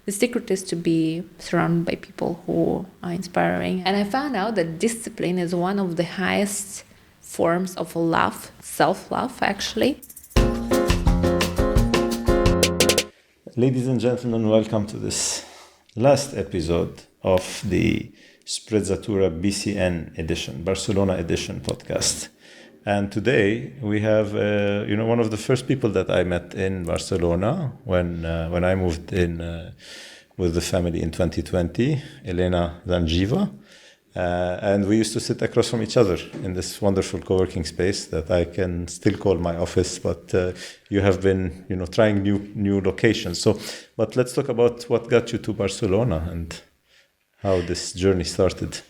the secret is to be surrounded by people who are inspiring. And I found out that discipline is one of the highest forms of love, self-love, actually. Ladies and gentlemen, welcome to this last episode of the Sprezzatura BCN edition, Barcelona edition podcast. And today we have, one of the first people that I met in Barcelona when I moved in with the family in 2020, Elena Zangeeva. And we used to sit across from each other in this wonderful co-working space that I can still call my office, but you have been, trying new locations. But let's talk about what got you to Barcelona and how this journey started.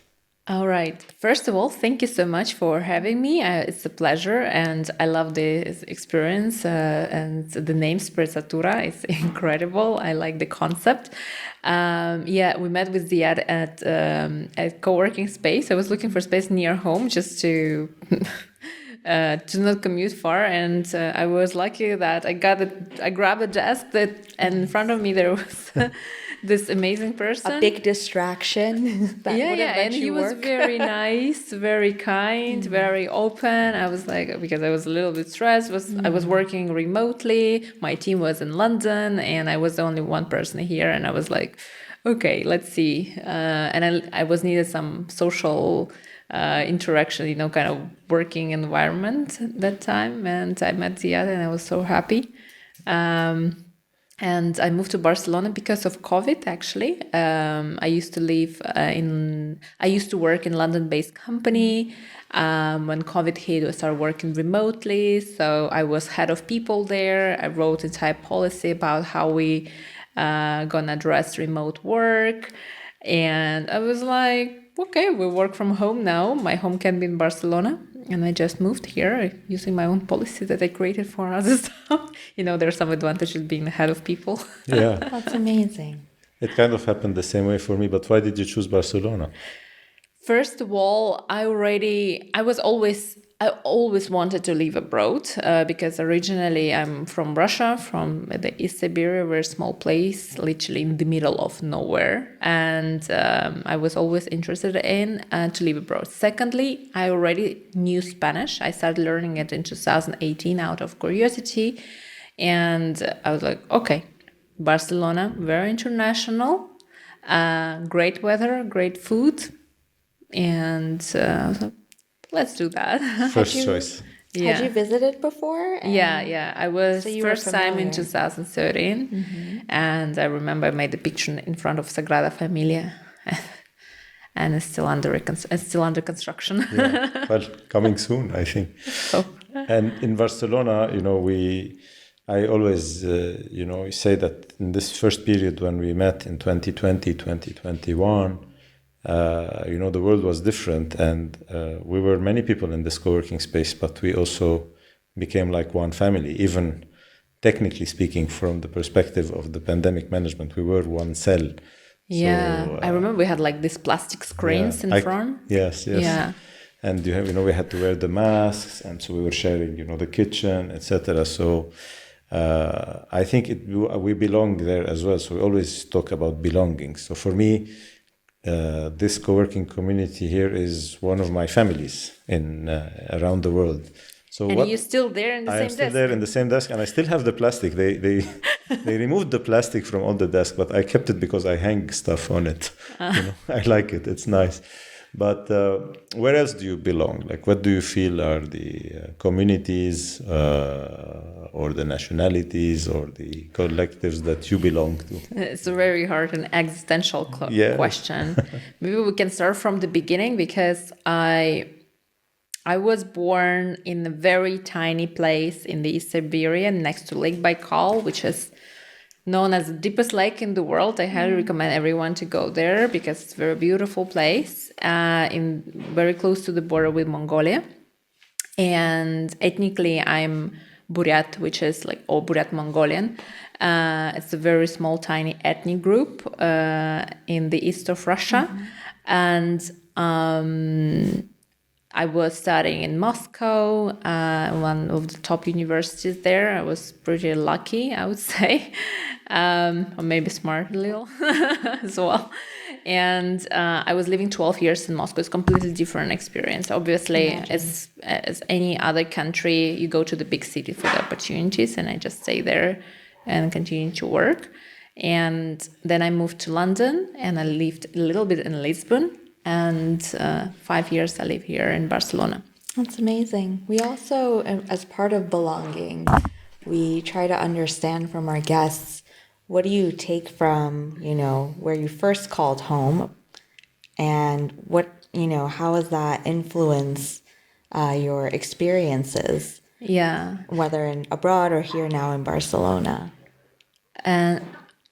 All right. First of all, thank you so much for having me. It's a pleasure, and I love this experience. And the name Sprezzatura is incredible. I like the concept. We met with Ziad at a co-working space. I was looking for space near home just to not commute far, and I was lucky that I grabbed a desk and in front of me there was this amazing person. A big distraction. And he was very nice, very kind, very open. I was like, because I was a little bit stressed, I was working remotely. My team was in London and I was the only one person here. And I was like, okay, let's see. And I was needed some social interaction, kind of working environment at that time. And I met Ziad and I was so happy. And I moved to Barcelona because of COVID, actually. I used to work in London-based company. When COVID hit, I started working remotely. So I was head of people there. I wrote entire policy about how we gonna address remote work. And I was like, okay, we work from home now. My home can be in Barcelona. And I just moved here using my own policy that I created for other stuff. There's some advantages being the head of people. Yeah. That's amazing. It kind of happened the same way for me, but why did you choose Barcelona? First of all, I always wanted to live abroad because originally I'm from Russia, from the East Siberia, a very small place, literally in the middle of nowhere. And I was always interested in to live abroad. Secondly, I already knew Spanish. I started learning it in 2018 out of curiosity. And I was like, okay, Barcelona, very international, great weather, great food. And I was like, let's do that. First choice. Yeah. Had you visited before? Yeah. I was first time in 2013. Mm-hmm. And I remember I made a picture in front of Sagrada Familia. And it's still under construction. Yeah. Well, coming soon, I think. Oh. And in Barcelona, I always, say that in this first period when we met in 2020, 2021, the world was different, and we were many people in this co-working space, but we also became like one family. Even technically speaking, from the perspective of the pandemic management, we were one cell. Yeah, so, I remember we had like these plastic screens in front. Yes. Yeah. And we had to wear the masks, and so we were sharing, the kitchen, etc. So I think we belong there as well. So we always talk about belonging. So for me, this co-working community here is one of my families in around the world. So and you're still there in the same desk? I am still there in the same desk, and I still have the plastic. They removed the plastic from all the desk, but I kept it because I hang stuff on it. I like it. It's nice. But where else do you belong? Like, what do you feel are the communities or the nationalities or the collectives that you belong to? It's a very hard and existential question. Maybe we can start from the beginning, because I was born in a very tiny place in the East Siberia next to Lake Baikal, which is known as the deepest lake in the world. I highly recommend everyone to go there because it's a very beautiful place, very close to the border with Mongolia. And ethnically, I'm Buryat, which is Buryat Mongolian. It's a very small, tiny ethnic group in the east of Russia. And I was studying in Moscow, one of the top universities there. I was pretty lucky, I would say, or maybe smart a little as well. And I was living 12 years in Moscow. It's a completely different experience. Obviously, as any other country, you go to the big city for the opportunities, and I just stay there and continue to work. And then I moved to London, and I lived a little bit in Lisbon. And 5 years I live here in Barcelona. That's amazing. We also, as part of belonging, we try to understand from our guests, what do you take from, where you first called home, and how has that influenced your experiences? Yeah. Whether abroad or here now in Barcelona. And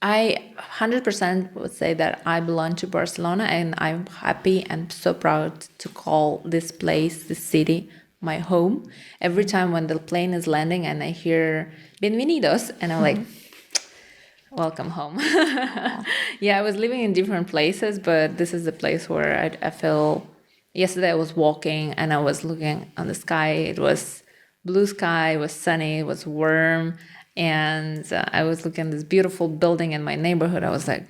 I 100% would say that I belong to Barcelona, and I'm happy and so proud to call this place, this city, my home. Every time when the plane is landing and I hear "Bienvenidos," and I'm like, welcome home. Yeah, I was living in different places, but this is the place where I feel. Yesterday I was walking and I was looking on the sky. It was blue sky, it was sunny, it was warm. And I was looking at this beautiful building in my neighborhood. I was like,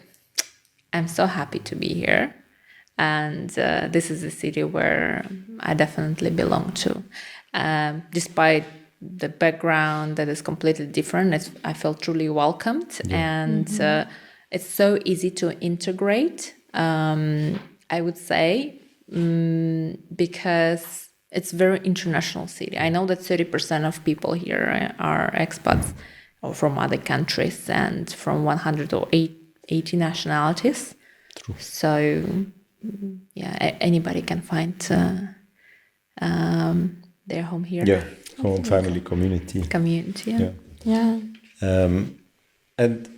I'm so happy to be here. And this is a city where I definitely belong to. Despite the background that is completely different, I feel truly welcomed. Yeah. And it's so easy to integrate, I would say, because it's a very international city. I know that 30% of people here are expats or from other countries and from 180 nationalities. True. So, yeah, anybody can find their home here. Yeah, home, family, community. Community, yeah. Yeah. And,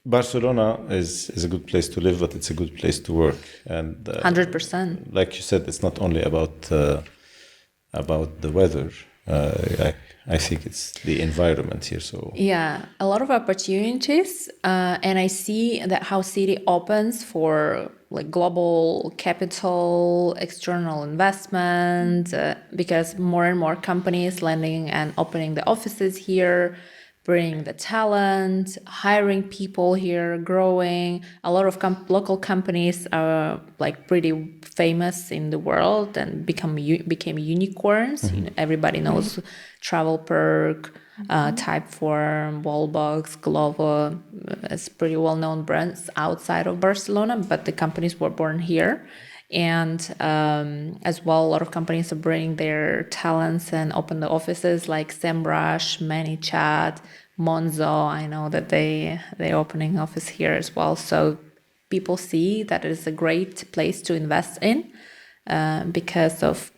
Barcelona is a good place to live, but it's a good place to work. And 100%. Like you said, it's not only about the weather. I think it's the environment here. So yeah, a lot of opportunities, and I see that how city opens for like global capital, external investment, because more and more companies landing and opening the offices here, bringing the talent, hiring people here, growing. A lot of local companies are like pretty famous in the world and became unicorns. Mm-hmm. Everybody knows TravelPerk, Typeform, Wallbox, Glovo. It's pretty well-known brands outside of Barcelona, but the companies were born here. And as well, a lot of companies are bringing their talents and open the offices like SEMrush, ManyChat, Monzo. I know that they're opening office here as well. So people see that it is a great place to invest in because of,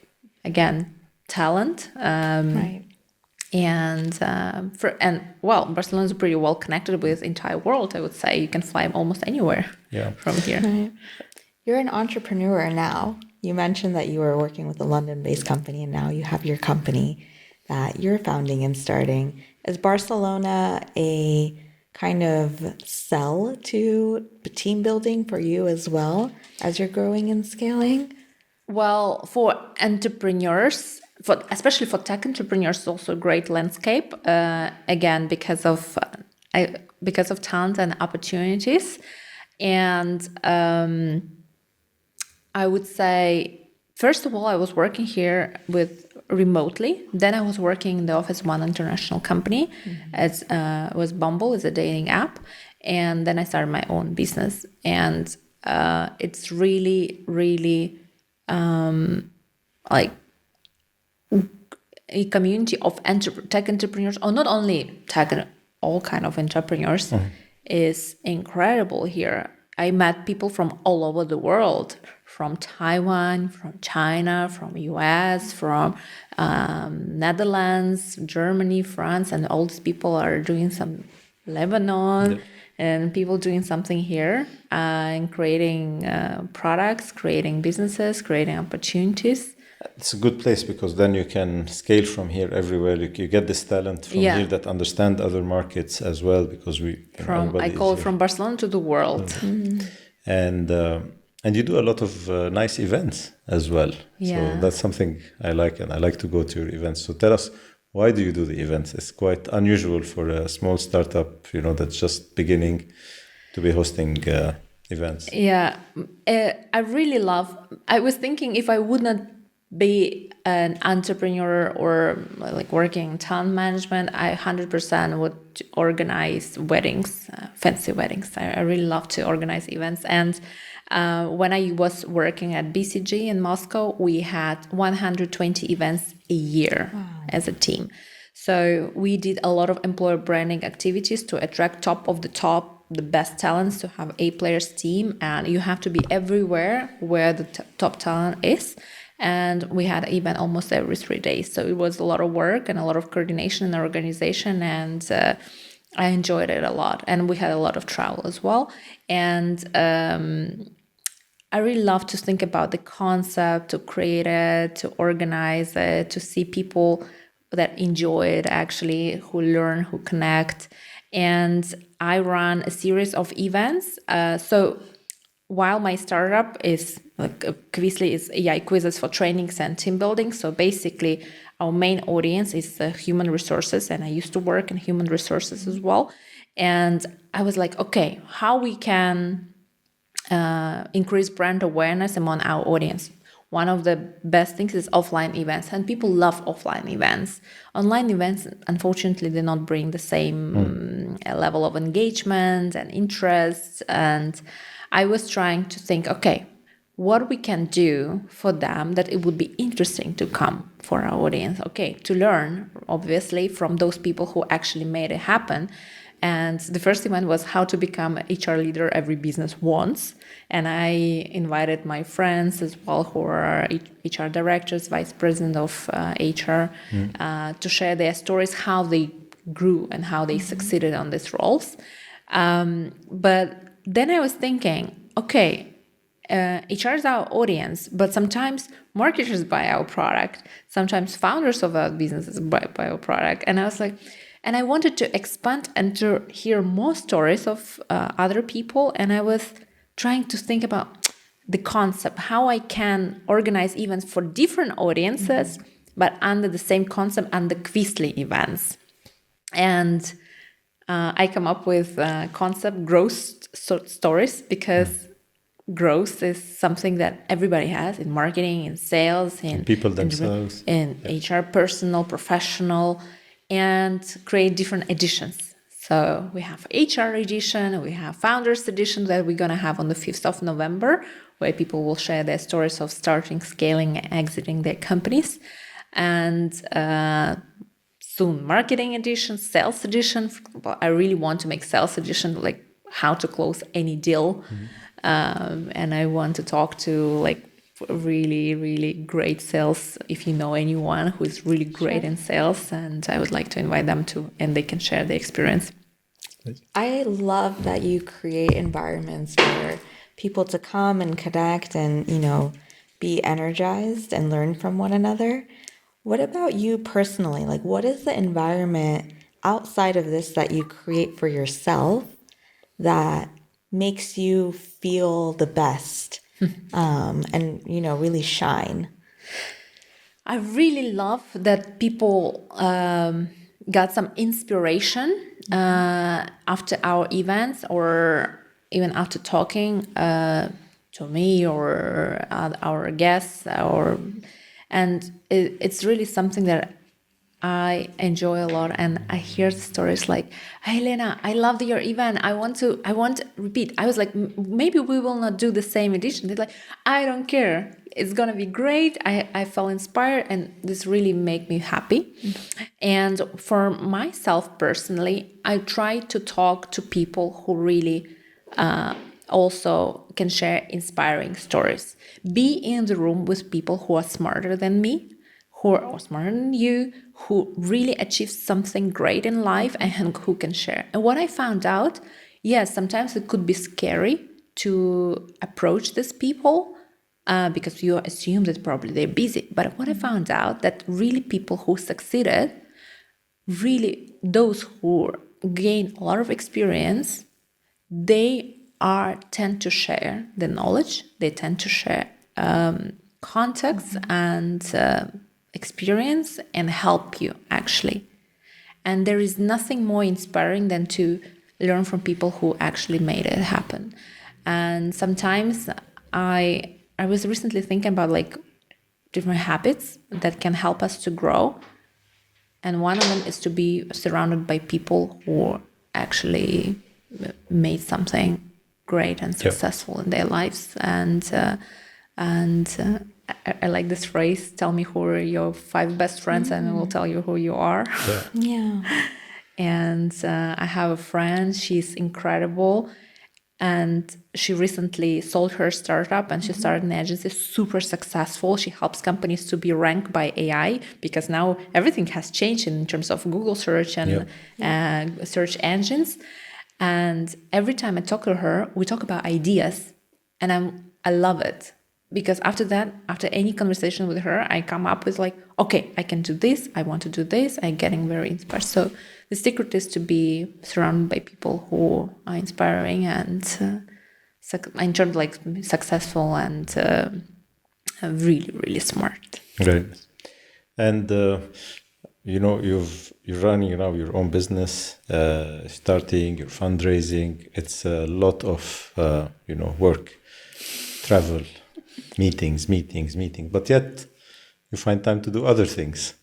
again, talent. Right. And Barcelona is pretty well connected with the entire world. I would say you can fly almost anywhere from here. Right. You're an entrepreneur now. You mentioned that you were working with a London-based company, and now you have your company that you're founding and starting. Is Barcelona a kind of sell to team building for you as well as you're growing and scaling? Well, for entrepreneurs, especially for tech entrepreneurs, it's also a great landscape. Again, because of talent and opportunities, and I would say, first of all, I was working here remotely. Then I was working in the office of one international company. Mm-hmm. It was Bumble, it's a dating app. And then I started my own business. And it's really, really like a community of tech entrepreneurs, or not only tech, all kind of entrepreneurs, is incredible here. I met people from all over the world, from Taiwan, from China, from US, from Netherlands, Germany, France, and all these people are doing some Lebanon, and people doing something here and creating products, creating businesses, creating opportunities. It's a good place because then you can scale from here everywhere. You get this talent from here that understand other markets as well, because I call it from Barcelona to the world. And And you do a lot of nice events as well. Yeah. So that's something I like, and I like to go to your events. So tell us, why do you do the events? It's quite unusual for a small startup, that's just beginning to be hosting events. Yeah, I was thinking if I would not be an entrepreneur or like working in talent management, I 100% would organize weddings, fancy weddings. I really love to organize events. And when I was working at BCG in Moscow, we had 120 events a year as a team. So we did a lot of employer branding activities to attract the best talents, to have a players team, and you have to be everywhere where the top talent is. And we had an event almost every 3 days. So it was a lot of work and a lot of coordination and organization, and I enjoyed it a lot. And we had a lot of travel as well. And I really love to think about the concept, to create it, to organize it, to see people that enjoy it actually, who learn, who connect. And I run a series of events. So while my startup is like Kvistly is AI quizzes for trainings and team building. So basically our main audience is human resources, and I used to work in human resources as well. And I was like, okay, how we can increase brand awareness among our audience. One of the best things is offline events, and people love offline events. Online events, unfortunately, do not bring the same level of engagement and interest. And I was trying to think, okay, what we can do for them that it would be interesting to come for our audience. Okay, to learn, obviously, from those people who actually made it happen. And the first event was how to become an HR leader every business wants. And I invited my friends as well, who are HR directors, vice president of HR, to share their stories, how they grew and how they succeeded on these roles. But then I was thinking, okay, HR is our audience, but sometimes marketers buy our product. Sometimes founders of our businesses buy our product. And I was like, and I wanted to expand and to hear more stories of other people. And I was trying to think about the concept, how I can organize events for different audiences, but under the same concept, under Kvistly events. And I come up with a concept, growth stories, because growth is something that everybody has in marketing, in sales, in people themselves, in HR, personal, professional, and create different editions. So we have HR edition, we have founders edition that we're going to have on the 5th of November, where people will share their stories of starting, scaling, and exiting their companies. And soon marketing edition, sales edition. I really want to make sales edition, like how to close any deal. And I want to talk to like really, really great sales, if you know anyone who is really great in sales, and I would like to invite them to, and they can share the experience. I love that you create environments for people to come and connect and, be energized and learn from one another. What about you personally? Like, what is the environment outside of this that you create for yourself that makes you feel the best and, really shine? I really love that people got some inspiration after our events, or even after talking to me or our guests, and it's really something that I enjoy a lot. And I hear stories like, "Hey, Elena, I loved your event. I want to repeat." I was like, maybe we will not do the same edition. They're like, I don't care. It's going to be great. I felt inspired, and this really made me happy. And for myself personally, I try to talk to people who really also can share inspiring stories. Be in the room with people who are smarter than me, who are smarter than you, who really achieve something great in life and who can share. And what I found out, yes, sometimes it could be scary to approach these people because you assume that probably they're busy. But what I found out, that really people who succeeded, really those who gain a lot of experience, they tend to share the knowledge. They tend to share context and experience and help you actually. And there is nothing more inspiring than to learn from people who actually made it happen. And sometimes I was recently thinking about like different habits that can help us to grow. And one of them is to be surrounded by people who actually made something great and successful in their lives. And I like this phrase, tell me who are your 5 best friends and I will tell you who you are. Yeah. And I have a friend, she's incredible. And she recently sold her startup and she started an agency, super successful. She helps companies to be ranked by AI because now everything has changed in terms of Google search and search engines. And every time I talk to her, we talk about ideas. And I love it. Because after that, after any conversation with her, I come up with like, okay, I can do this. I want to do this. I'm getting very inspired. So the secret is to be surrounded by people who are inspiring and in terms of like successful and really, really smart. Great. And you're running now your own business, starting your fundraising. It's a lot of work, travel, meetings, but yet you find time to do other things.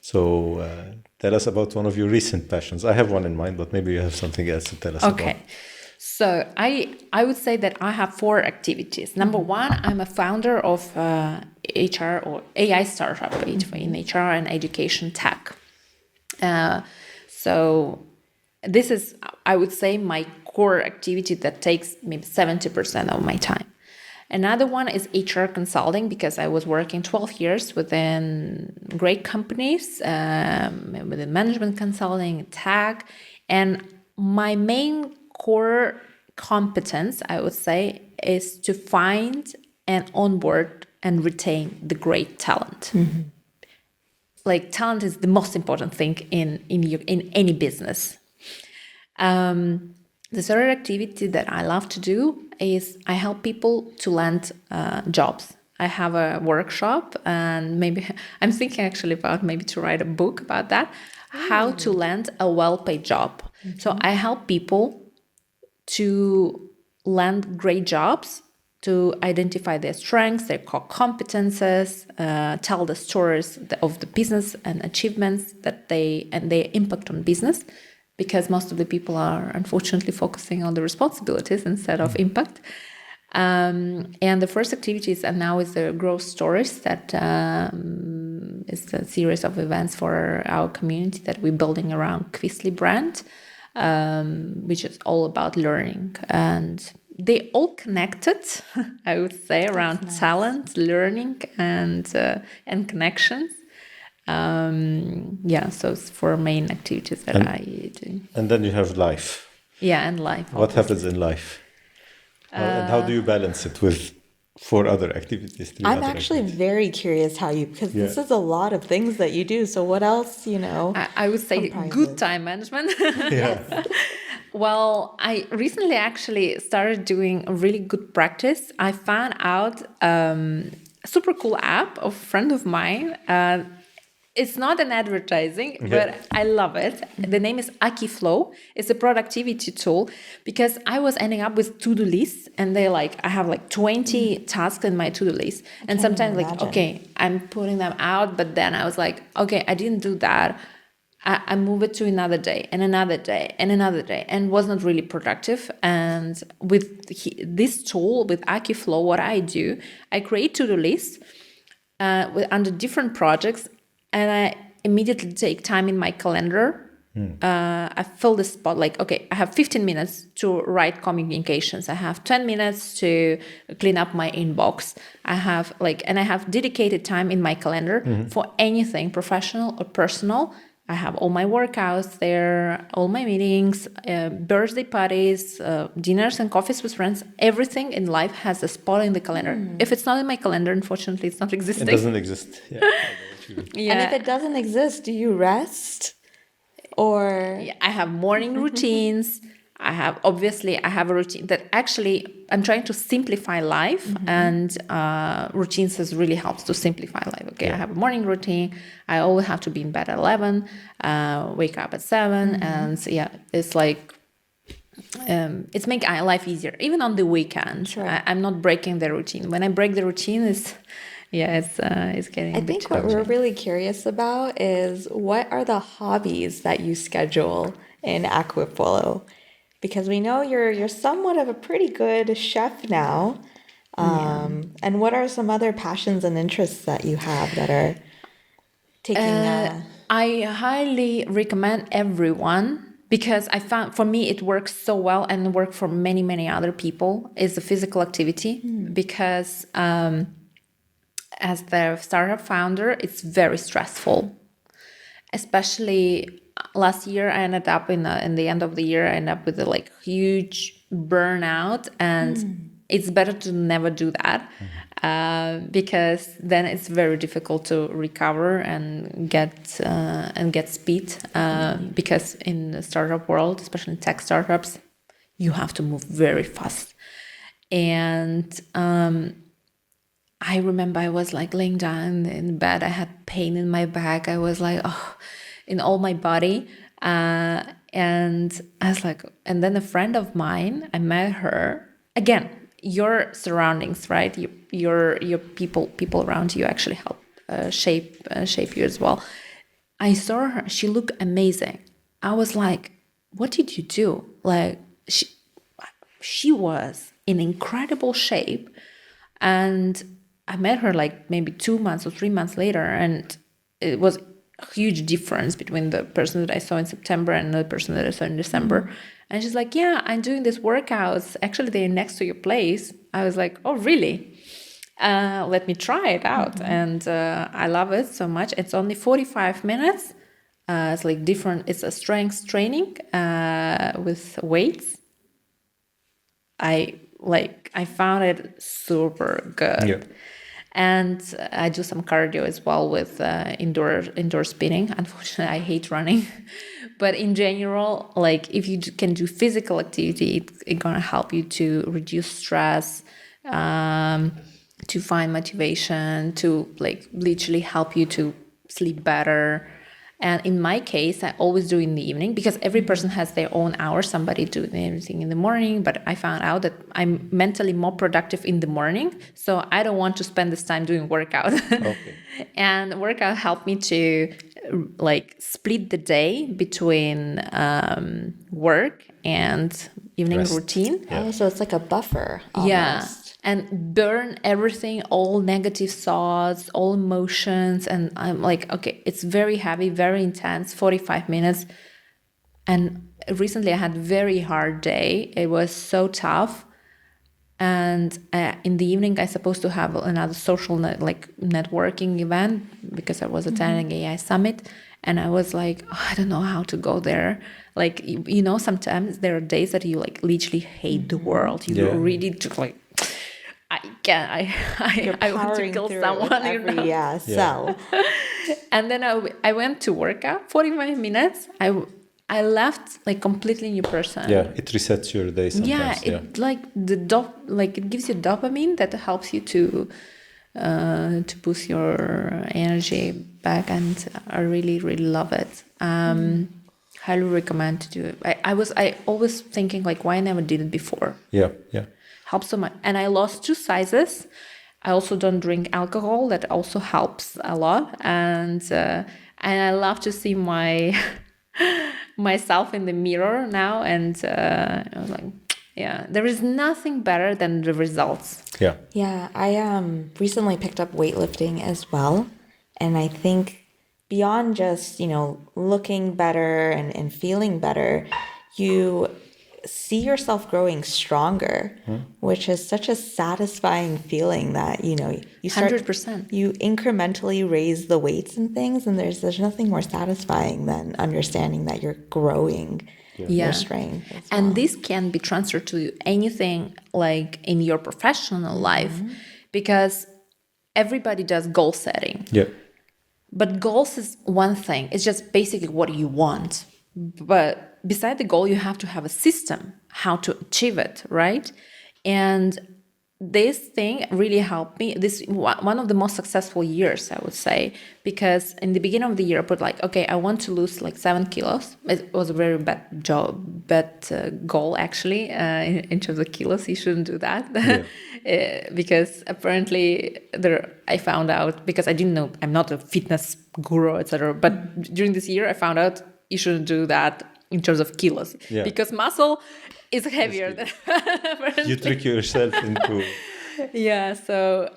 So tell us about one of your recent passions. I have one in mind, but maybe you have something else to tell us about. Okay. So I would say that I have 4 activities. Number 1, I'm a founder of HR or AI startup in HR and education tech. So this is, I would say, my core activity that takes maybe 70% of my time. Another one is HR consulting because I was working 12 years within great companies, within management consulting, tech. And my main core competence, I would say, is to find and onboard and retain the great talent. Mm-hmm. Like talent is the most important thing in any business. The third activity that I love to do is I help people to land jobs. I have a workshop and maybe I'm thinking actually about maybe to write a book about that, how to land a well-paid job. Mm-hmm. So I help people to land great jobs, to identify their strengths, their core competences, tell the stories of the business and achievements that and their impact on business. Because most of the people are unfortunately focusing on the responsibilities instead of impact. And the first activities and now is the growth stories that is a series of events for our community that we're building around Kvistly brand, which is all about learning. And they all connected, I would say, around talent, learning, and connections. So it's 4 main activities that I do. And then you have life. Yeah, and life. What happens in life? And how do you balance it with 4 other activities? I'm actually very curious because this is a lot of things that you do. So what else, I would say good time management. Yeah. Well, I recently actually started doing a really good practice. I found out a super cool app of a friend of mine. It's not an advertising, but I love it. The name is Akiflow. It's a productivity tool because I was ending up with to-do lists and I have 20 tasks in my to-do list. And sometimes I'm putting them out, but then I was like, okay, I didn't do that. I move it to another day and another day and another day and was not really productive. And with this tool, with Akiflow, what I do, I create to-do lists under different projects. And I immediately take time in my calendar. I fill the spot I have 15 minutes to write communications. I have 10 minutes to clean up my inbox. I have dedicated time in my calendar for anything professional or personal. I have all my workouts there, all my meetings, birthday parties, dinners and coffees with friends. Everything in life has a spot in the calendar. If it's not in my calendar, unfortunately, it's not existing. It doesn't exist. Yeah. And if it doesn't exist, do you rest? Or I have morning routines. I have a routine that actually I'm trying to simplify life, and routines has really helps to simplify life. Okay, I have a morning routine. I always have to be in bed at 11, wake up at 7, and so, it's like it's making life easier. Even on the weekend, Sure. I'm not breaking the routine. When I break the routine, it's getting. I think what we're really curious about is what are the hobbies that you schedule in Aquapolo? Because we know you're somewhat of a pretty good chef now. And what are some other passions and interests that you have that are taking I highly recommend everyone, because I found for me it works so well and work for many, many other people, is the physical activity. Because as the startup founder, it's very stressful. Especially last year, I ended up in the end of the year, I ended up with a huge burnout, and it's better to never do that, because then it's very difficult to recover and get speed. Because in the startup world, especially in tech startups, you have to move very fast. And I remember I was laying down in bed. I had pain in my back. I was in all my body. And I was and then a friend of mine, I met her. Again, your surroundings, right? Your people around you actually help shape you as well. I saw her. She looked amazing. I was like, what did you do? She was in incredible shape. And I met her maybe 2 months or 3 months later, and it was a huge difference between the person that I saw in September and the person that I saw in December. And she's like, yeah, I'm doing these workouts. Actually, they're next to your place. I was like, oh, really? Let me try it out. And I love it so much. It's only 45 minutes. It's different. It's a strength training with weights. I found it super good. Yeah. And I do some cardio as well with indoor spinning. Unfortunately, I hate running. But in general, if you can do physical activity, it's going to help you to reduce stress, to find motivation, to literally help you to sleep better. And in my case, I always do in the evening, because every person has their own hours. Somebody doing everything in the morning, but I found out that I'm mentally more productive in the morning. So I don't want to spend this time doing workout. Okay. And workout helped me to split the day between work and evening Rest. routine. Yeah. Oh, so it's like a buffer almost. Yeah. And burn everything, all negative thoughts, all emotions. And I'm okay, it's very heavy, very intense, 45 minutes. And recently I had a very hard day. It was so tough. And in the evening, I supposed to have another social networking event, because I was attending AI Summit. And I was I don't know how to go there. Sometimes there are days that you literally hate the world. You really just I can't. I want to kill someone. Every cell. And then I went to work out 45 minutes. I left completely new person. Yeah, it resets your day sometimes. Yeah, it it gives you dopamine that helps you to boost your energy back, and I really, really love it. Highly recommend to do it. I always thinking why I never did it before. Yeah. Helps so much. And I lost 2 sizes. I also don't drink alcohol. That also helps a lot. And I love to see myself in the mirror now. And I was there is nothing better than the results. Yeah. Yeah, I recently picked up weightlifting as well. And I think beyond just, looking better and feeling better, you see yourself growing stronger, which is such a satisfying feeling that, you start 100%. You incrementally raise the weights and things, and there's nothing more satisfying than understanding that you're growing your strength as well. And this can be transferred to anything in your professional life, because everybody does goal setting. Yeah. But goals is one thing. It's just basically what you want. But beside the goal, you have to have a system how to achieve it, right? And this thing really helped me. This one of the most successful years, I would say, because in the beginning of the year, I put like, okay, I want to lose like 7 kilos. It was a very bad goal, actually, in terms of kilos. You shouldn't do that. Because apparently I found out, because I didn't know, I'm not a fitness guru, etc. But during this year, I found out you shouldn't do that in terms of kilos, because muscle is heavier than you trick yourself into. So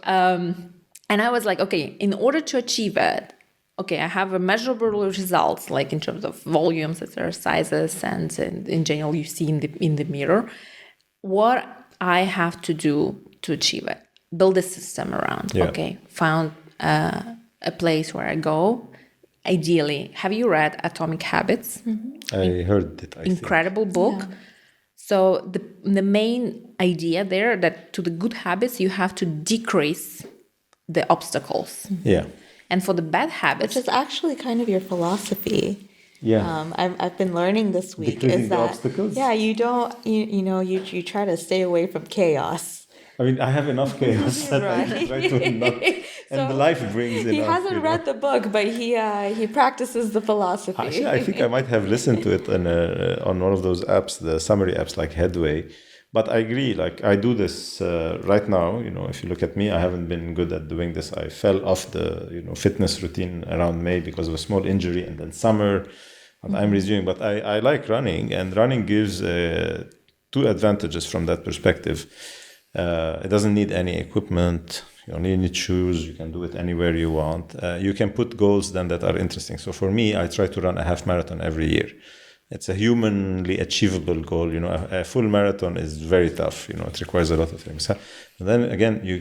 and I was like, okay, in order to achieve it, okay, I have a measurable results, like in terms of volumes, exercises, and in general you see in the mirror. What I have to do to achieve it, build a system around. Okay, found a place where I go. Ideally, have you read Atomic Habits? I heard it. Incredible book. Yeah. So the main idea there, that to the good habits you have to decrease the obstacles. Yeah. And for the bad habits, which is actually kind of your philosophy. Yeah. I've been learning this week Decreasing is that the obstacles? you don't you try to stay away from chaos. I mean, I have enough chaos that I try to not, and the life brings enough. He hasn't read the book, but he practices the philosophy. Actually, I think I might have listened to it on one of those apps, the summary apps like Headway. But I agree, like I do this right now. If you look at me, I haven't been good at doing this. I fell off the fitness routine around May because of a small injury, and then summer, and I'm resuming. But I like running, and running gives 2 advantages from that perspective. It doesn't need any equipment. You only need shoes. You can do it anywhere you want. You can put goals then that are interesting. So for me, I try to run a half marathon every year. It's a humanly achievable goal. A full marathon is very tough. It requires a lot of things. And then again, you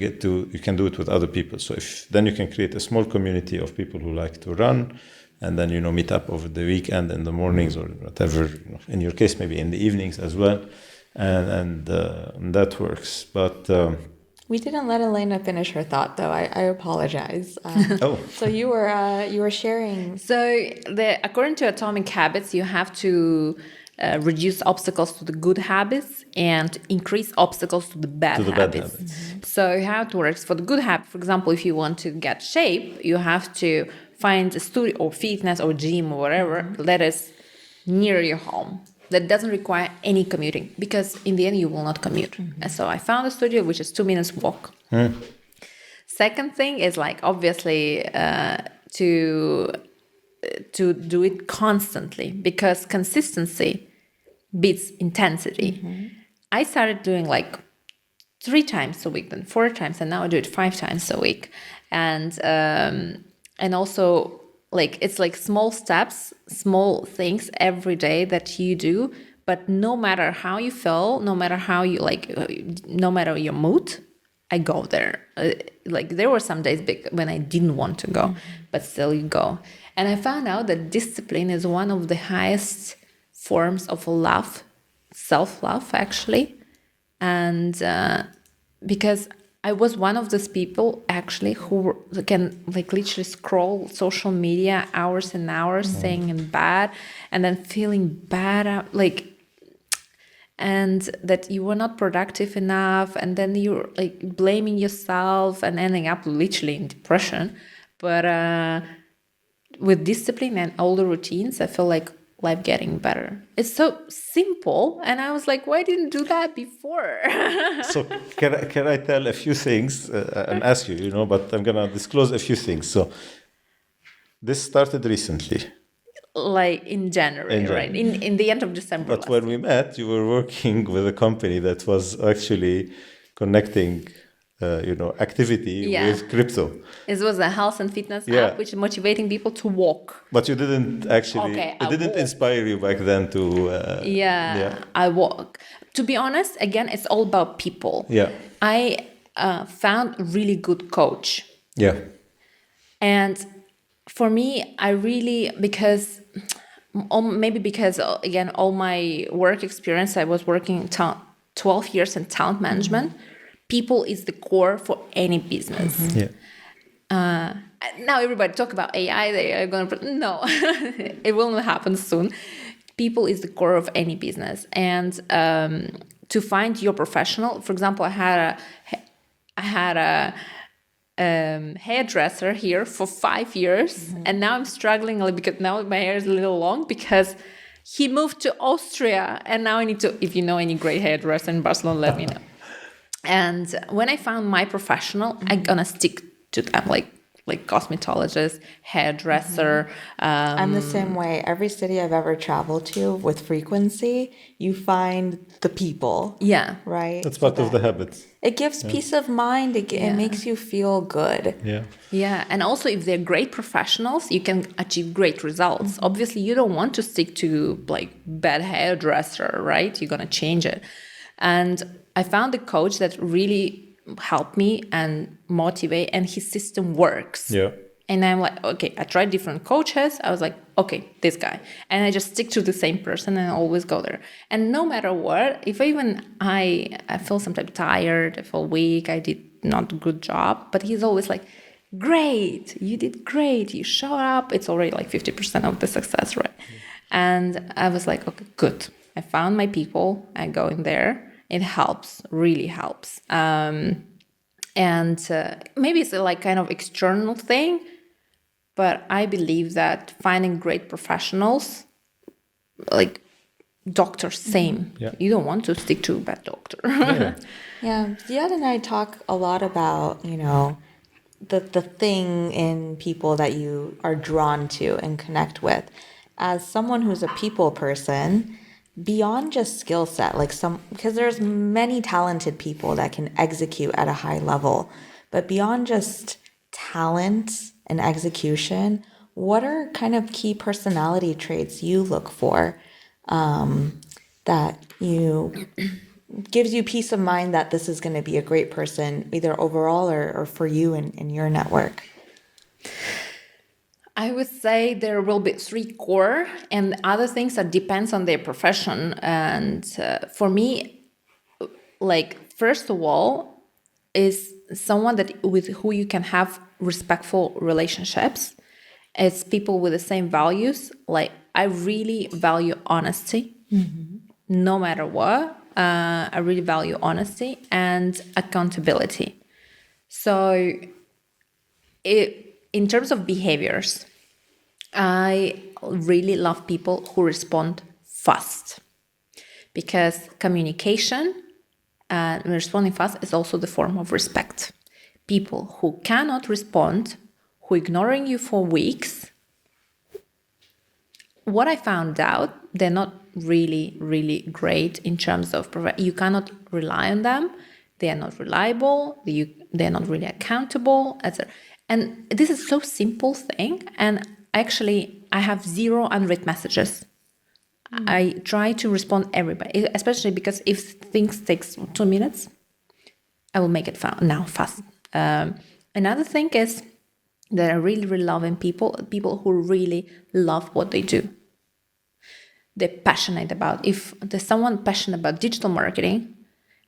can do it with other people. So then you can create a small community of people who like to run, and then meet up over the weekend in the mornings or whatever. In your case, maybe in the evenings as well. And that works, but we didn't let Elena finish her thought, though. I apologize. So you were sharing. So according to Atomic Habits, you have to reduce obstacles to the good habits and increase obstacles to the bad habits. Mm-hmm. So how it works for the good habit, for example, if you want to get shape, you have to find a studio or fitness or gym or whatever that is near your home, that doesn't require any commuting, because in the end you will not commute. Mm-hmm. And so I found a studio which is 2 minutes walk. Second thing is like obviously to do it constantly, because consistency beats intensity. Mm-hmm. I started doing like 3 times a week, then 4 times, and now I do it 5 times a week. And also, like, it's like small steps, small things every day that you do. But no matter how you feel, no matter how you no matter your mood, I go there. Like there were some days when I didn't want to go, but still you go. And I found out that discipline is one of the highest forms of love, self-love actually. And because I was one of those people actually who can like literally scroll social media hours and hours, staying in bed and then feeling bad, and that you were not productive enough, and then you're like blaming yourself and ending up literally in depression. But with discipline and all the routines, I feel like life getting better. It's so simple, and I was like, why didn't do that before? So can I tell a few things and ask you, but I'm gonna disclose a few things. So this started recently, like in January, right? In the end of December. But when we met, you were working with a company that was actually connecting activity with crypto. It was a health and fitness app which is motivating people to walk. But you didn't actually, it didn't inspire you back then to... I walk. To be honest, again, it's all about people. Yeah. I found a really good coach. Yeah. And for me, I really, because again, all my work experience, I was working 12 years in talent management. People is the core for any business. Now everybody talk about AI. They are going to... No, it will not happen soon. people is the core of any business. And to find your professional, for example, I had a hairdresser here for 5 years, and now I'm struggling a little because now my hair is a little long because he moved to Austria, and now I need to, if you know any great hairdresser in Barcelona, let me know. And when I found my professional, I'm gonna stick to them, like cosmetologist, hairdresser. I'm the same way. Every city I've ever traveled to with frequency, you find the people. Yeah. Right? That's part of the habits. It gives peace of mind. It makes you feel good. Yeah. Yeah. And also, if they're great professionals, you can achieve great results. Obviously, you don't want to stick to like bad hairdresser, right? You're going to change it. And I found a coach that really helped me and motivate, and his system works. Yeah. And I'm like, okay, I tried different coaches. I was like, okay, this guy. And I just stick to the same person and I always go there. And no matter what, if I feel sometimes tired, I feel weak, I did not a good job, but he's always like, great, you did great, you showed up. It's already like 50% of the success, right? And I was like, okay, good. I found my people, I go in there. It helps, really helps. And maybe it's a like kind of external thing, but I believe that finding great professionals, like doctors, same. Yeah. You don't want to stick to a bad doctor. Yeah. Ziad and I talk a lot about, the thing in people that you are drawn to and connect with. As someone who's a people person, beyond just skill set, because there's many talented people that can execute at a high level, but beyond just talent and execution, what are kind of key personality traits you look for that gives you peace of mind that this is going to be a great person, either overall or for you in your network? I would say there will be 3 core, and other things that depends on their profession. And for me, like first of all, is someone with who you can have respectful relationships. It's people with the same values. Like I really value honesty, no matter what. I really value honesty and accountability. So in terms of behaviors, I really love people who respond fast, because communication and responding fast is also the form of respect. People who cannot respond, who ignoring you for weeks, what I found out, they're not really, really great in terms of you cannot rely on them. They are not reliable. They're not really accountable, etc. And this is so simple thing. And actually, I have 0 unread messages. I try to respond everybody, especially because if things takes 2 minutes, I will make it fast. Another thing is that I really, really loving people who really love what they do. They're passionate about. If there's someone passionate about digital marketing,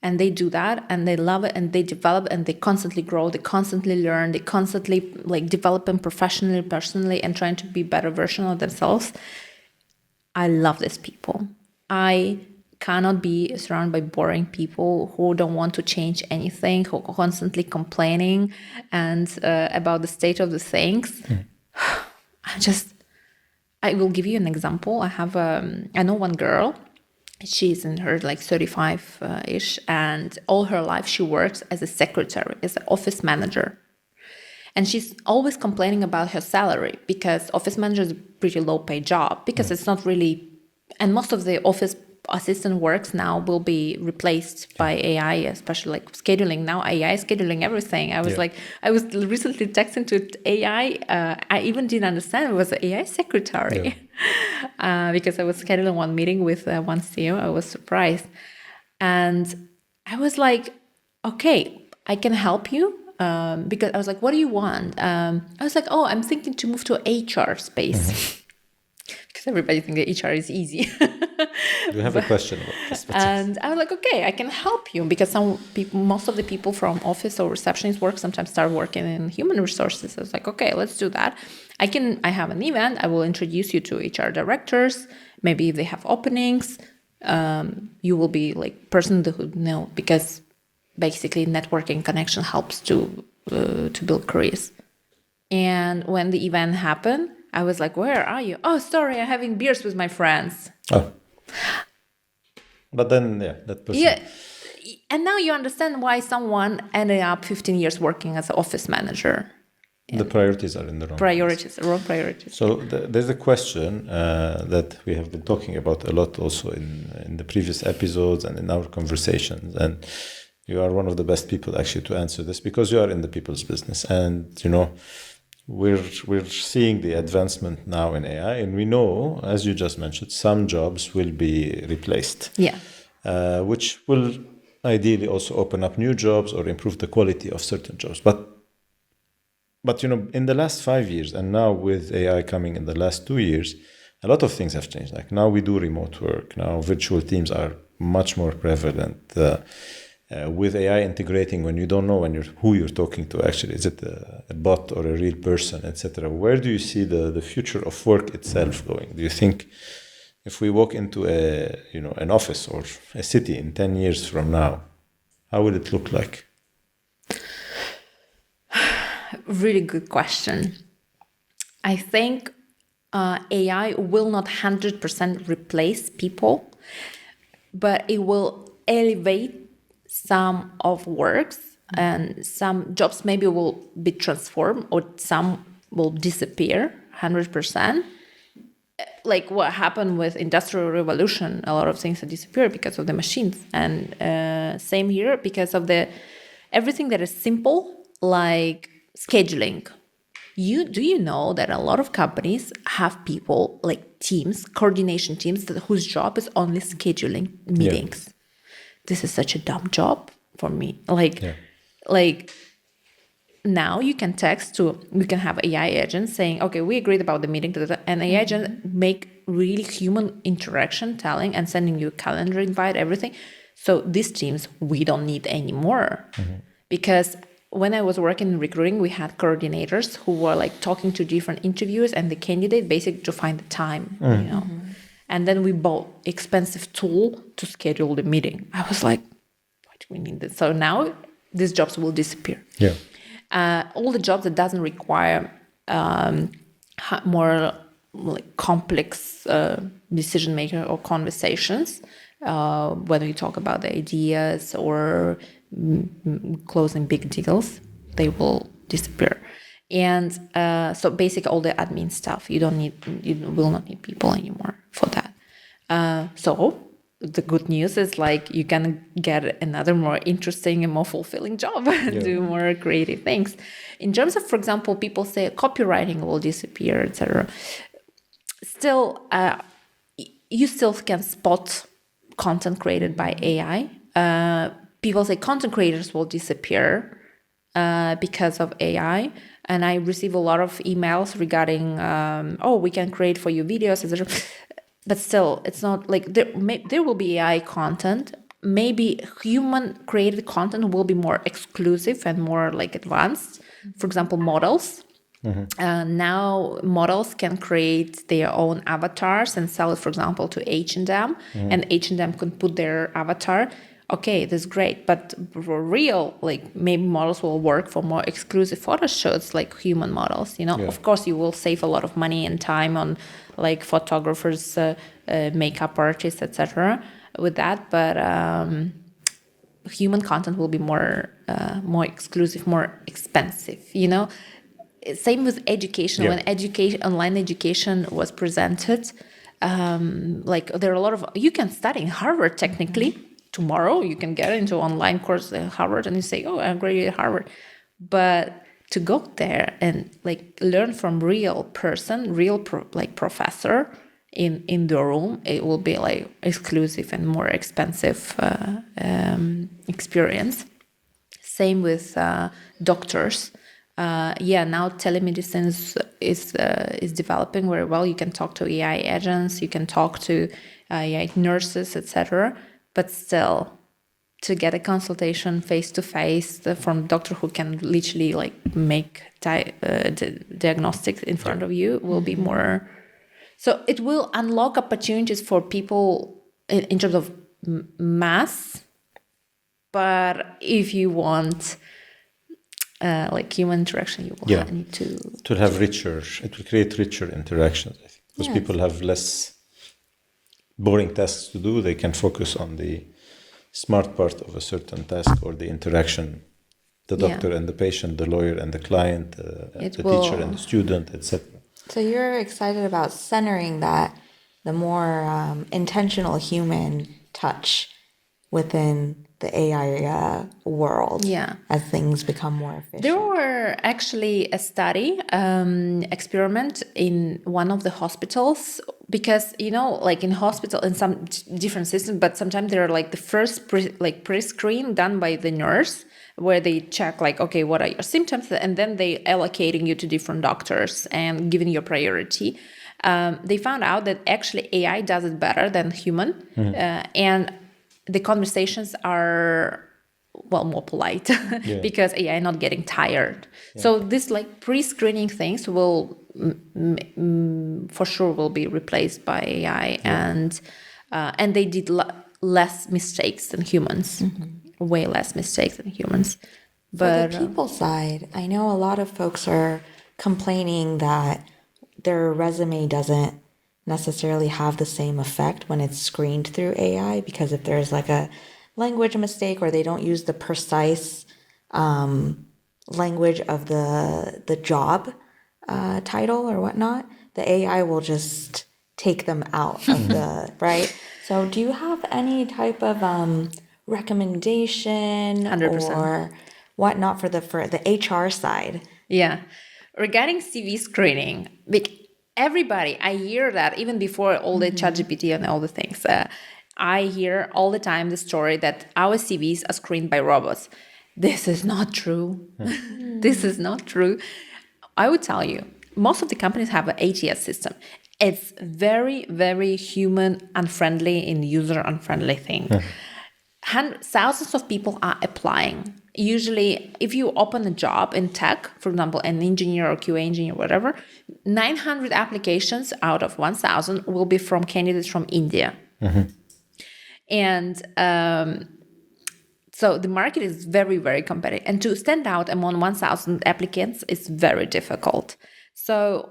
and they do that, and they love it, and they develop, and they constantly grow, they constantly learn, they constantly like developing professionally, personally, and trying to be a better version of themselves. I love these people. I cannot be surrounded by boring people who don't want to change anything, who are constantly complaining and about the state of the things. I will give you an example. I know one girl. She's in her like 35-ish, and all her life she works as a secretary, as an office manager. And she's always complaining about her salary, because office manager is a pretty low paid job, because it's not really, and most of the office assistant works now will be replaced by AI, especially like scheduling. Now AI is scheduling everything. I was recently texting to AI. I even didn't understand it was an AI secretary. Because I was scheduling one meeting with one CEO. I was surprised. And I was like, okay, I can help you. Because I was like, what do you want? I was like, I'm thinking to move to HR space. Because because everybody thinks that HR is easy. You have a question about this. And I was like, okay, I can help you, because some people, most of the people from office or receptionist work sometimes start working in human resources. I was like, okay, let's do that. I have an event. I will introduce you to HR directors. Maybe if they have openings, you will be like person who know, because basically networking connection helps to build careers. And when the event happened, I was like, where are you? Oh, sorry, I'm having beers with my friends. Oh. But then, that person. Yeah. And now you understand why someone ended up 15 years working as an office manager. The priorities are in the wrong wrong priorities. So there's a question that we have been talking about a lot also in the previous episodes and in our conversations. And you are one of the best people actually to answer this, because you are in the people's business. And, we're seeing the advancement now in AI. And we know, as you just mentioned, some jobs will be replaced. Yeah. Which will ideally also open up new jobs or improve the quality of certain jobs. But in the last 5 years, and now with AI coming in the last 2 years, a lot of things have changed. Like now we do remote work. Now virtual teams are much more prevalent. With AI integrating, when you don't know who you're talking to, actually, is it a bot or a real person, etc. Where do you see the future of work itself going? Do you think if we walk into an office or a city in 10 years from now, how will it look like? Really good question. I think AI will not 100% replace people, but it will elevate some of works, and some jobs maybe will be transformed, or some will disappear 100%. Like what happened with Industrial Revolution, a lot of things have disappeared because of the machines. And same here, because of everything that is simple, like scheduling. Do you know that a lot of companies have people like teams, coordination teams, whose job is only scheduling meetings? Yeah. This is such a dumb job for me. Like now you can we can have AI agents saying, okay, we agreed about the meeting, and AI agent make really human interaction, telling and sending you a calendar invite, everything. So these teams we don't need anymore. Because when I was working in recruiting, we had coordinators who were like talking to different interviewers and the candidate basically to find the time, And then we bought expensive tool to schedule the meeting. I was like, why do we need this? So now these jobs will disappear. Yeah. All the jobs that doesn't require more like complex decision maker or conversations, whether you talk about the ideas or closing big deals, they will disappear. And so basically all the admin stuff, you will not need people anymore for that. So the good news is like you can get another more interesting and more fulfilling job and do more creative things. In terms of, for example, people say copywriting will disappear, etc. Still, you still can spot content created by AI. People say content creators will disappear because of AI. And I receive a lot of emails regarding, we can create for you videos, etc. But still, it's not like there will be AI content. Maybe human created content will be more exclusive and more like advanced. For example, models. Now models can create their own avatars and sell it, for example, to H&M, and H&M can put their avatar. Okay, that's great, but for real, like maybe models will work for more exclusive photo shoots, like human models. Of course, you will save a lot of money and time on like photographers, makeup artists, etc. with that, but human content will be more exclusive, more expensive. Same with education. When online education was presented, like there are a lot of, you can study in Harvard technically. Tomorrow you can get into online course at Harvard and you say, oh, I graduated at Harvard. But to go there and like learn from real person, professor in the room, it will be like exclusive and more expensive experience. Same with doctors. now telemedicine is developing very well. You can talk to AI agents, you can talk to AI nurses, etc. But still, to get a consultation face to face from a doctor who can literally like make diagnostics in front of you will be more. So it will unlock opportunities for people in terms of mass. But if you want like human interaction, you will need to have richer. It will create richer interactions, I think, because people have less boring tasks to do. They can focus on the smart part of a certain task, or the interaction, the doctor and the patient, the lawyer and the client, the teacher and the student, etc. So you're excited about centering that, the more intentional human touch within the AI world as things become more efficient. There were actually a study, experiment in one of the hospitals, because, like in hospital, in some different systems, but sometimes they're like the first pre-screen done by the nurse, where they check like, okay, what are your symptoms? And then they allocating you to different doctors and giving you priority. They found out that actually AI does it better than human. And the conversations are more polite because AI not getting tired. So this like pre-screening things will for sure will be replaced by AI, and they did less mistakes than humans, way less mistakes than humans. But for the people side, I know a lot of folks are complaining that their resume doesn't necessarily have the same effect when it's screened through AI, because if there's like a language mistake, or they don't use the precise language of the job title or whatnot, the AI will just take them out of the right. So do you have any type of recommendation 100%. or whatnot for the HR side? Yeah, regarding CV screening, everybody, I hear that even before all the ChatGPT and all the things. I hear all the time the story that our CVs are screened by robots. This is not true. This is not true. I would tell you, most of the companies have an ATS system. It's very, very human unfriendly and user unfriendly thing. Thousands of people are applying. Usually, if you open a job in tech, for example, an engineer or QA engineer, whatever, 900 applications out of 1,000 will be from candidates from India. And so the market is very, very competitive. And to stand out among 1,000 applicants is very difficult. So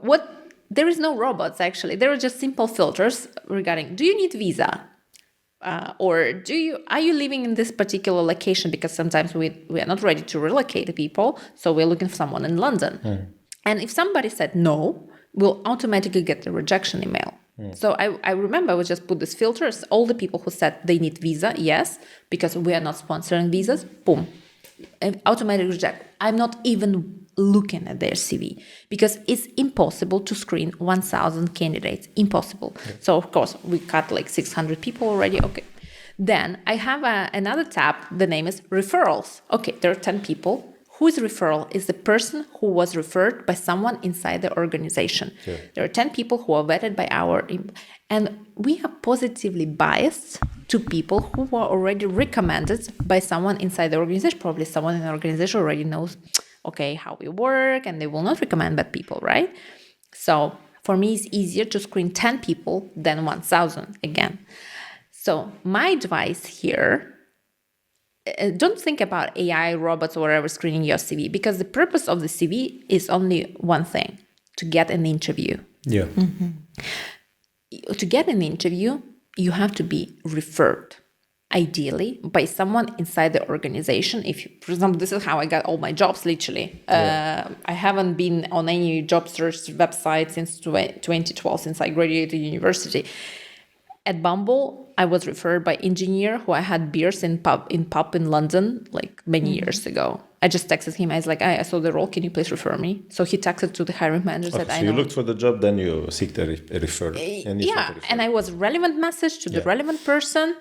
there is no robots, actually. There are just simple filters regarding, do you need visa? Or are you living in this particular location? Because sometimes we are not ready to relocate people, so we're looking for someone in London. And if somebody said no, we'll automatically get the rejection email. So I remember I would just put these filters. All the people who said they need visa, yes, because we are not sponsoring visas, boom, automatic reject. I'm not even looking at their CV, because it's impossible to screen 1,000 candidates. Impossible. So of course we cut like 600 people already. Okay. Then I have another tab. The name is referrals. Okay, there are 10 people. Whose referral is the person who was referred by someone inside the organization. There are 10 people who are vetted by and we are positively biased to people who were already recommended by someone inside the organization. Probably someone in the organization already knows, okay, how we work, and they will not recommend bad people, right? So for me, it's easier to screen 10 people than 1,000 again. So my advice here, don't think about AI, robots, or whatever screening your CV, because the purpose of the CV is only one thing, to get an interview. Yeah. To get an interview, you have to be referred, ideally, by someone inside the organization. For example, this is how I got all my jobs, literally. I haven't been on any job search website since 2012, since I graduated university. At Bumble, I was referred by engineer who I had beers in pub in London like many years ago. I just texted him. I was like, I saw the role. Can you please refer me? So he texted to the hiring manager. Said, so you looked for the job, then you seeked a referral. And I was relevant message to the relevant person.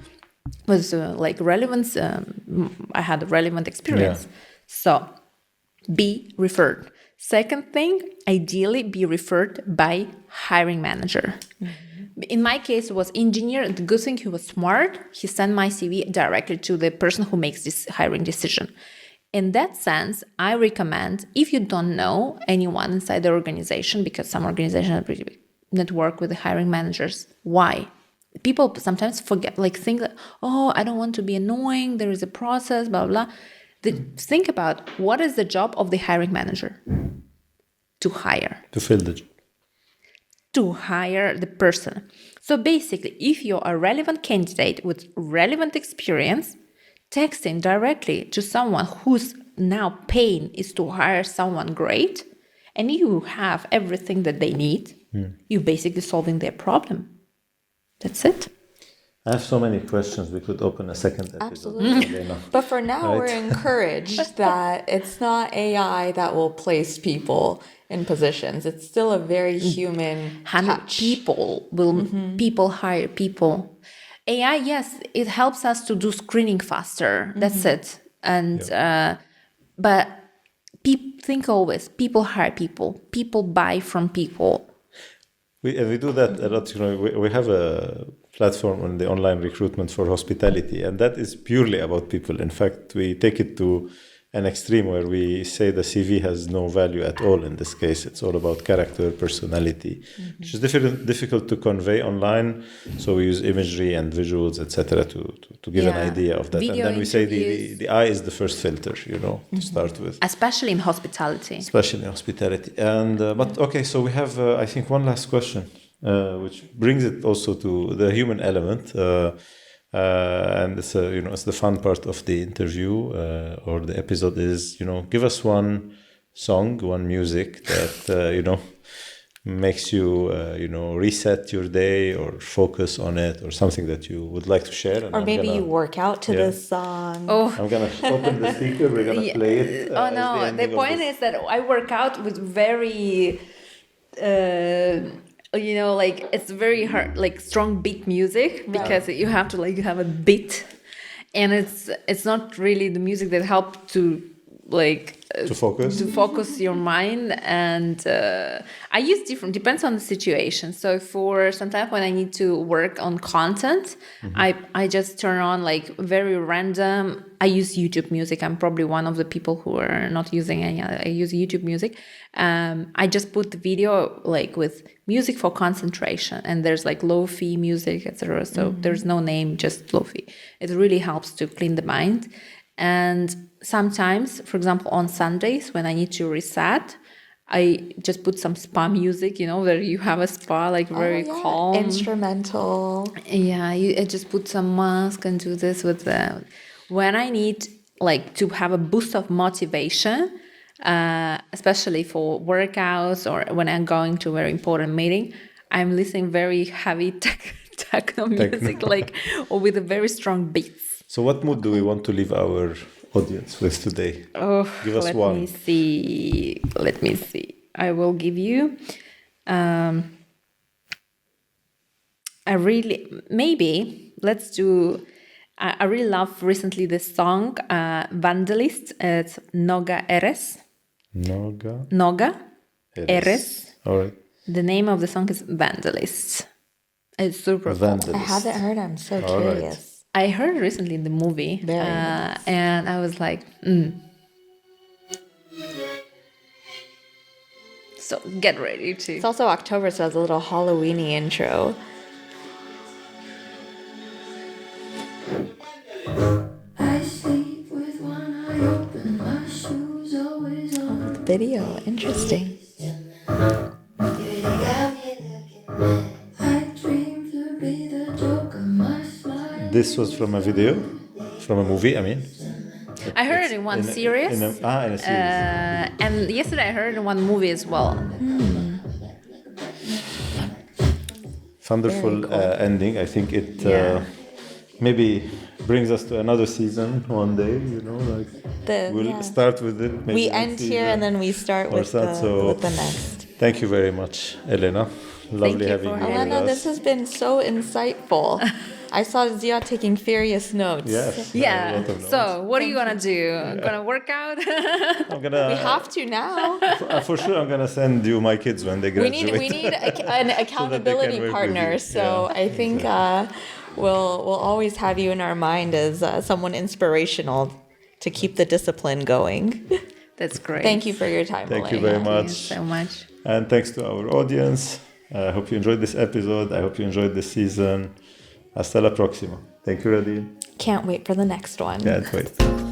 Was like relevance. I had a relevant experience. So be referred. Second thing, ideally be referred by hiring manager. In my case, it was engineer. The good thing, he was smart. He sent my CV directly to the person who makes this hiring decision. In that sense, I recommend, if you don't know anyone inside the organization, because some organizations network with the hiring managers. Why? People sometimes forget, think that, I don't want to be annoying. There is a process, blah, blah. Think about what is the job of the hiring manager? To hire. To fill the job. To hire the person. So basically, if you're a relevant candidate with relevant experience, texting directly to someone whose now pain is to hire someone great, and you have everything that they need, you're basically solving their problem. That's it. I have so many questions. We could open a second episode. Absolutely. But for now, we're encouraged that it's not AI that will place people in positions. It's still a very human touch. People hire people. AI, yes, it helps us to do screening faster. That's it. And but think always, people hire people. People buy from people. We do that a lot. We have a platform on the online recruitment for hospitality, and that is purely about people. In fact, we take it to an extreme where we say the CV has no value at all. In this case, it's all about character, personality, which is difficult to convey online. So we use imagery and visuals, etc., to give an idea of that. Video and then we say the eye is the first filter, to start with. Especially in hospitality. And but okay, so we have I think one last question, which brings it also to the human element. And it's it's the fun part of the interview or the episode is give us one song, one music that makes you reset your day or focus on it, or something that you would like to share. And maybe you work out to this song. I'm gonna open the speaker. We're gonna play it. The point is that I work out with very it's very hard, strong beat music, because you have to have a beat, and it's not really the music that helps to focus your mind. And I use depends on the situation. So for sometimes when I need to work on content, I just turn on very random. I use YouTube music. I'm probably one of the people who are not using any other. I use YouTube music. I just put the video with music for concentration, and there's lo-fi music, etc. So there's no name, just lo-fi. It really helps to clean the mind. And sometimes, for example, on Sundays when I need to reset, I just put some spa music, where you have a spa, very calm. Instrumental. Yeah, I just put some mask and do this with the... When I need to have a boost of motivation, especially for workouts or when I'm going to a very important meeting, I'm listening very heavy techno music, or with a very strong beats. So what mood do we want to leave our audience with today? Give us one. Let me see. I will give you I really love recently this song, Vandalist. It's Noga Eres. Noga Eres. All right. The name of the song is Vandalist. It's super cool. I haven't heard. I'm so curious. Right. I heard it recently in the movie, and I was like, So get ready to. It's also October, so it's a little Halloween-y intro. I sleep with one eye open, my shoes always on. The video, interesting. I dream to be the joke of my smile. This was from a video, from a movie, I mean. I heard it in one series. In a series. And yesterday I heard it in one movie as well. Wonderful cool. Ending. I think it maybe brings us to another season one day, we'll start with it. We end here and then we start with the next. Thank you very much, Elena. Lovely having you. Elena, this has been so insightful. I saw Ziya taking furious notes. Yes. Yeah. a lot of notes. So what are you gonna do? Gonna work out? I'm gonna. We have to now. For sure, I'm gonna send you my kids when they We graduate. need an accountability work with partner. you. So Yeah, I think we'll always have you in our mind as someone inspirational to keep the discipline going. That's great. Thank you for your time, Thank you Elena. very Thank you much. so much. And thanks to our audience. I hope you enjoyed this episode. I hope you enjoyed this season. Hasta la próxima. Thank you, Radin. Can't wait for the next one. Can't wait.